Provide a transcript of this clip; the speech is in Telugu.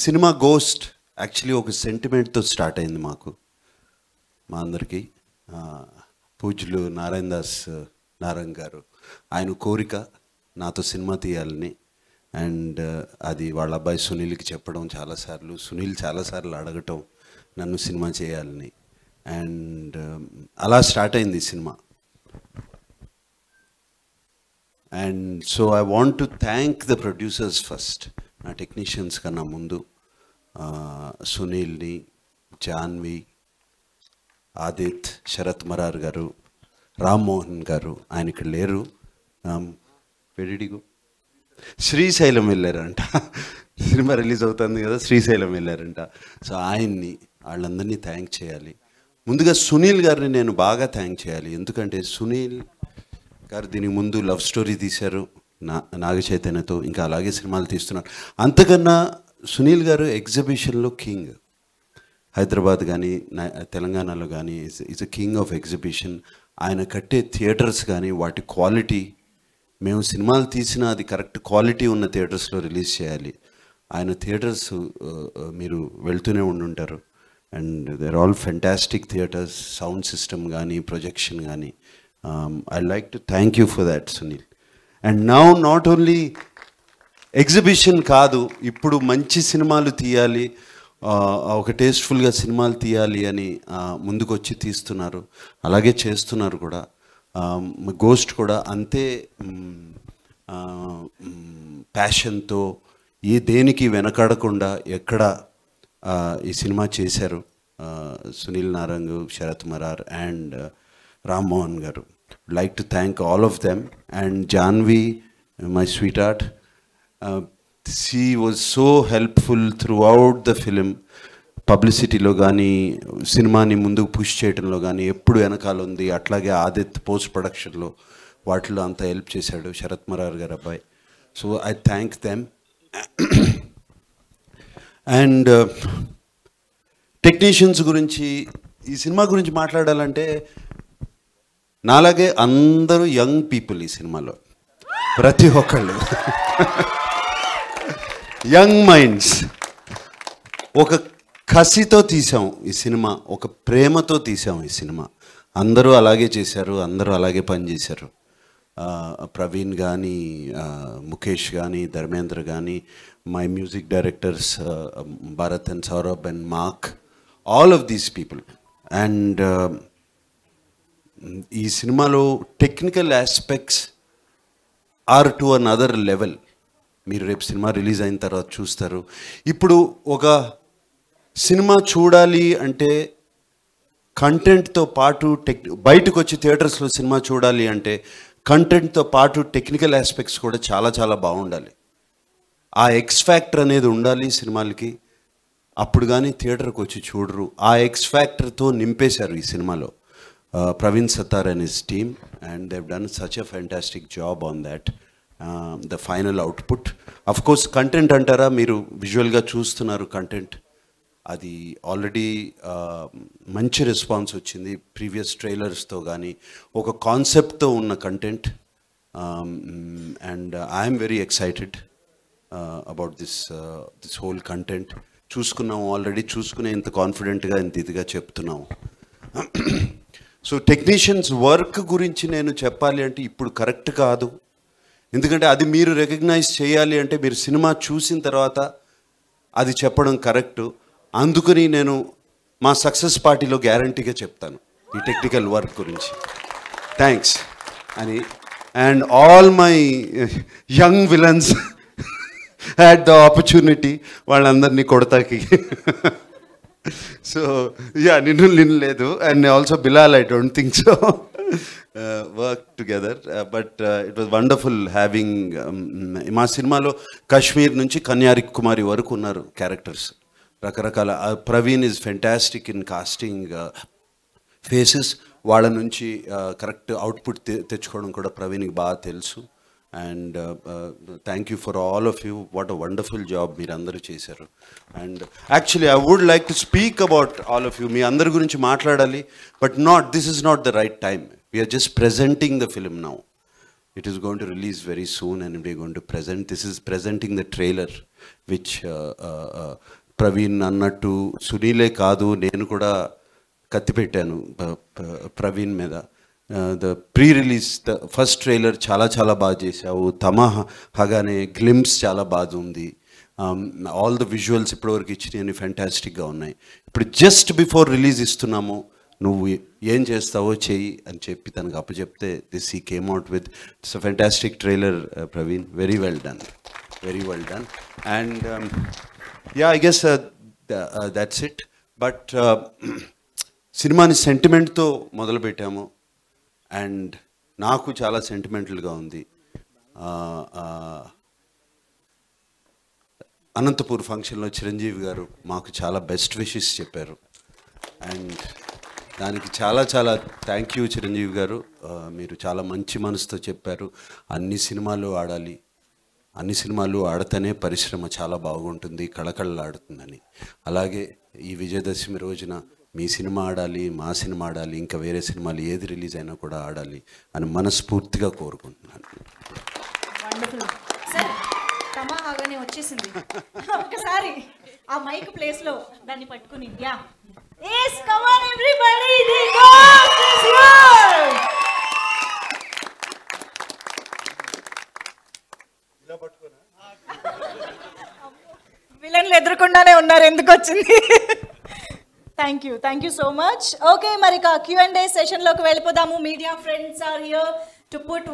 సినిమా గోస్ట్ యాక్చువల్లీ ఒక సెంటిమెంట్తో స్టార్ట్ అయింది మాకు, మా అందరికీ. పూజ్యులు నారాయణ దాస్ నారాయణ్ గారు, ఆయన కోరిక నాతో సినిమా తీయాలని. అండ్ అది వాళ్ళ అబ్బాయి సునీల్కి చెప్పడం చాలాసార్లు, సునీల్ చాలాసార్లు అడగటం నన్ను సినిమా చేయాలని. అండ్ అలా స్టార్ట్ అయింది ఈ cinema. And so I want to thank the producers first, నా టెక్నీషియన్స్ కన్నా ముందు సునీల్ని, జాన్వి, ఆదిత్, శరత్ మరార్ గారు, రామ్మోహన్ గారు, ఆయన ఇక్కడ లేరు, పెడిడిగు శ్రీశైలం వెళ్ళారంట, సినిమా రిలీజ్ అవుతుంది కదా, శ్రీశైలం వెళ్ళారంట. సో ఆయన్ని, వాళ్ళందరినీ థ్యాంక్ చేయాలి. ముందుగా సునీల్ గారిని నేను బాగా థ్యాంక్ చేయాలి, ఎందుకంటే సునీల్ గారు దీనికి ముందు లవ్ స్టోరీ తీశారు నాగ చైతన్యతో, ఇంకా అలాగే సినిమాలు తీస్తున్నారు. అంతకన్నా సునీల్ గారు ఎగ్జిబిషన్లో కింగ్, హైదరాబాద్ కానీ తెలంగాణలో కానీ is a king of exhibition. ఆయన కట్టే థియేటర్స్ కానీ వాటి క్వాలిటీ, మేము సినిమాలు తీసినా అది కరెక్ట్ క్వాలిటీ ఉన్న థియేటర్స్లో రిలీజ్ చేయాలి. ఆయన థియేటర్స్ మీరు వెళ్తూనే ఉండుంటారు. And there all fantastic theatres, sound system కానీ, ప్రొజెక్షన్ కానీ. I like to thank you for that Sunil. And now not only exhibition కాదు, ఇప్పుడు మంచి సినిమాలు తీయాలి, ఒక టేస్ట్ఫుల్గా సినిమాలు తీయాలి అని ముందుకు వచ్చి తీస్తున్నారు, అలాగే చేస్తున్నారు కూడా. గోస్ట్ కూడా అంతే ప్యాషన్తో, దేనికి వెనకాడకుండా ఎక్కడ ఈ సినిమా చేశారు Sunil Narayan, Sharath Marar and Rammohan garu. Like to thank all of them. And Janvi, my sweet heart, she was so helpful throughout the film. పబ్లిసిటీలో కానీ, సినిమాని ముందుకు పుష్ చేయడంలో కానీ ఎప్పుడు వెనకాల ఉంది. అట్లాగే ఆదిత్ పోస్ట్ ప్రొడక్షన్లో వాటిలో అంతా హెల్ప్ చేశాడు, శరత్ మరార్ గారు అబ్బాయి. So I thank them. And technicians గురించి, ఈ సినిమా గురించి మాట్లాడాలంటే నాలాగే అందరూ యంగ్ పీపుల్ ఈ సినిమాలో, ప్రతి ఒక్కళ్ళు యంగ్ మైండ్స్. ఒక కసితో తీసాం ఈ సినిమా, ఒక ప్రేమతో తీసాం ఈ సినిమా. అందరూ అలాగే చేశారు, అందరూ అలాగే పనిచేశారు. ప్రవీణ్ కానీ, ముఖేష్ కానీ, ధర్మేంద్ర కానీ, my music directors Bharat and Saurabh and Mark, all of these people. And ఈ సినిమాలో technical aspects are to another level. మీరు రేపు సినిమా రిలీజ్ అయిన తర్వాత చూస్తారు. ఇప్పుడు ఒక సినిమా చూడాలి అంటే కంటెంట్తో పాటు బయటకు వచ్చి థియేటర్స్లో సినిమా చూడాలి అంటే కంటెంట్తో పాటు టెక్నికల్ ఆస్పెక్ట్స్ కూడా చాలా చాలా బాగుండాలి. ఆ ఎక్స్ ఫ్యాక్టర్ అనేది ఉండాలి సినిమాలకి, అప్పుడు కానీ థియేటర్కి వచ్చి చూడరు. ఆ ఎక్స్ ఫ్యాక్టర్తో నింపేశారు ఈ సినిమాలో Praveen Sattar and his team. And Dev done such a fantastic job on that. The final output, of course content అంటారా, మీరు విజువల్గా చూస్తున్నారు కంటెంట్, అది ఆల్రెడీ మంచి రెస్పాన్స్ వచ్చింది. ప్రీవియస్ ట్రైలర్స్తో కానీ ఒక కాన్సెప్ట్తో ఉన్న content. And I'm very excited about this whole content. చూసుకున్నాము ఆల్రెడీ, చూసుకునే ఇంత కాన్ఫిడెంట్గా ఇంత ఇదిగా చెప్తున్నాము. సో టెక్నీషియన్స్ వర్క్ గురించి నేను చెప్పాలి అంటే ఇప్పుడు కరెక్ట్ కాదు, ఎందుకంటే అది మీరు రికగ్నైజ్ చేయాలి అంటే మీరు సినిమా చూసిన తర్వాత అది చెప్పడం కరెక్టు. అందుకని నేను మా సక్సెస్ పార్టీలో గ్యారంటీగా చెప్తాను ఈ టెక్నికల్ వర్క్ గురించి. థ్యాంక్స్ అని. And all my young villains had the opportunity, వాళ్ళందరినీ కొడతాకి. సో యా, నిన్ను లేదు. And also Bilal, I don't think so, work together. But it was wonderful having. మా సినిమాలో కాశ్మీర్ నుంచి కన్యాకుమారి వరకు ఉన్నారు క్యారెక్టర్స్, రకరకాల. Praveen is fantastic in casting faces. వాళ్ళ నుంచి కరెక్ట్ అవుట్పుట్ తెచ్చుకోవడం కూడా ప్రవీణ్కి బాగా తెలుసు. And thank you for all of you. What a wonderful job మీరు అందరూ చేశారు. And actually I would like to speak about all of you. మీ అందరి గురించి మాట్లాడాలి, but this is not the right time. We're just presenting the film now. It is going to release very soon and we are going to present. This is presenting the trailer which Praveen అన్నట్టు సునీలే కాదు, నేను కూడా కత్తి పెట్టాను ప్రవీణ్ మీద. The pre release the first trailer చాలా చాలా బాగా చేశావు, తమహాగానే గ్లిమ్స్ చాలా బాగుంది, ఆల్ ద విజువల్స్ ఇప్పటివరకు ఇచ్చినవి ఫ్యాంటాస్టిక్గా ఉన్నాయి. ఇప్పుడు జస్ట్ బిఫోర్ రిలీజ్ ఇస్తున్నాము, నువ్వు ఏం చేస్తావో చెయ్యి అని చెప్పి తనకు అప్పచెప్తే this he came out with it's a fantastic trailer. Praveen, very well done, very well done. And yeah, I guess that's it. But సినిమాని సెంటిమెంట్తో మొదలుపెట్టాము అండ్ నాకు చాలా సెంటిమెంటల్గా ఉంది. అనంతపూర్ ఫంక్షన్లో చిరంజీవి గారు మాకు చాలా బెస్ట్ విషెస్ చెప్పారు అండ్ దానికి చాలా చాలా థ్యాంక్ యూ చిరంజీవి గారు. మీరు చాలా మంచి మనసుతో చెప్పారు. అన్ని సినిమాలు ఆడాలి, అన్ని సినిమాలు ఆడితేనే పరిశ్రమ చాలా బాగుంటుంది, కళకళలాడుతుందని. అలాగే ఈ విజయదశమి రోజున మీ సినిమా ఆడాలి, మా సినిమా ఆడాలి, ఇంకా వేరే సినిమాలు ఏది రిలీజ్ అయినా కూడా ఆడాలి అని మనస్ఫూర్తిగా కోరుకుంటున్నాను. తమహాగానే వచ్చేసింది. ఒకసారి ఆ మైక్ ప్లేస్ లో దాన్ని పట్టుకుని yeah yes come on everybody the ghost is here. ఇలా పట్టుకోనా? విలన్లు ఎదుర్కొండానే ఉన్నారు, ఎందుకు వచ్చింది? Thank you so much. Okay, మరి Q&A సెషన్ లోకి వెళ్ళిపోదాము. Media friends are here to put